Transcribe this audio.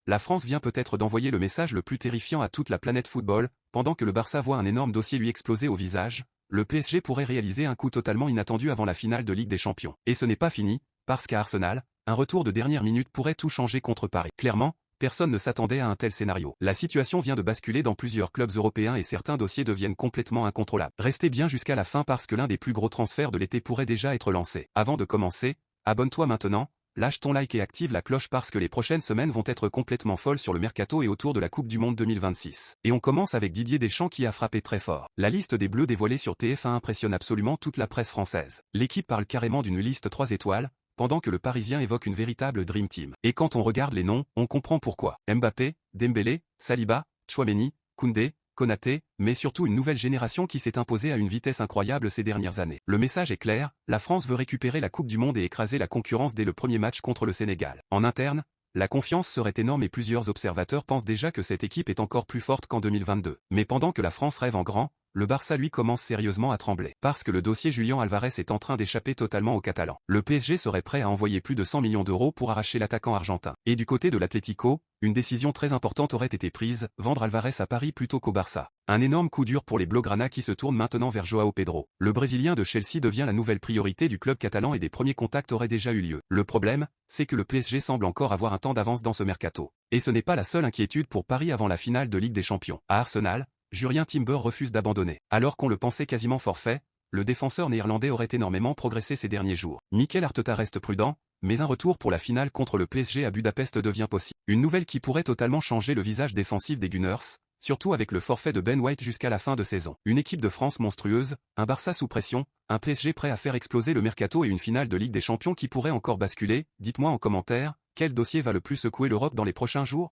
la France vient peut-être d'envoyer le message le plus terrifiant à toute la planète football, pendant que le Barça voit un énorme dossier lui exploser au visage, le PSG pourrait réaliser un coup totalement inattendu avant la finale de Ligue des Champions. Et ce n'est pas fini, parce qu'à Arsenal, un retour de dernière minute pourrait tout changer contre Paris. Clairement, personne ne s'attendait à un tel scénario. La situation vient de basculer dans plusieurs clubs européens et certains dossiers deviennent complètement incontrôlables. Restez bien jusqu'à la fin parce que l'un des plus gros transferts de l'été pourrait déjà être lancé. Avant de commencer, abonne-toi maintenant, lâche ton like et active la cloche parce que les prochaines semaines vont être complètement folles sur le mercato et autour de la Coupe du Monde 2026. Et on commence avec Didier Deschamps qui a frappé très fort. La liste des Bleus dévoilée sur TF1 impressionne absolument toute la presse française. L'équipe parle carrément d'une liste 3 étoiles, pendant que le Parisien évoque une véritable Dream Team. Et quand on regarde les noms, on comprend pourquoi. Mbappé, Dembélé, Saliba, Tchouaméni, Koundé, Konaté, mais surtout une nouvelle génération qui s'est imposée à une vitesse incroyable ces dernières années. Le message est clair, la France veut récupérer la Coupe du Monde et écraser la concurrence dès le premier match contre le Sénégal. En interne, la confiance serait énorme et plusieurs observateurs pensent déjà que cette équipe est encore plus forte qu'en 2022. Mais pendant que la France rêve en grand, le Barça lui commence sérieusement à trembler. Parce que le dossier Julián Álvarez est en train d'échapper totalement aux Catalans. Le PSG serait prêt à envoyer plus de 100 millions d'euros pour arracher l'attaquant argentin. Et du côté de l'Atlético, une décision très importante aurait été prise, vendre Álvarez à Paris plutôt qu'au Barça. Un énorme coup dur pour les Blaugrana qui se tournent maintenant vers Joao Pedro. Le Brésilien de Chelsea devient la nouvelle priorité du club catalan et des premiers contacts auraient déjà eu lieu. Le problème, c'est que le PSG semble encore avoir un temps d'avance dans ce mercato. Et ce n'est pas la seule inquiétude pour Paris avant la finale de Ligue des Champions. À Arsenal, Jurrien Timber refuse d'abandonner. Alors qu'on le pensait quasiment forfait, le défenseur néerlandais aurait énormément progressé ces derniers jours. Mikel Arteta reste prudent, mais un retour pour la finale contre le PSG à Budapest devient possible. Une nouvelle qui pourrait totalement changer le visage défensif des Gunners, surtout avec le forfait de Ben White jusqu'à la fin de saison. Une équipe de France monstrueuse, un Barça sous pression, un PSG prêt à faire exploser le mercato et une finale de Ligue des Champions qui pourrait encore basculer. Dites-moi en commentaire, quel dossier va le plus secouer l'Europe dans les prochains jours ?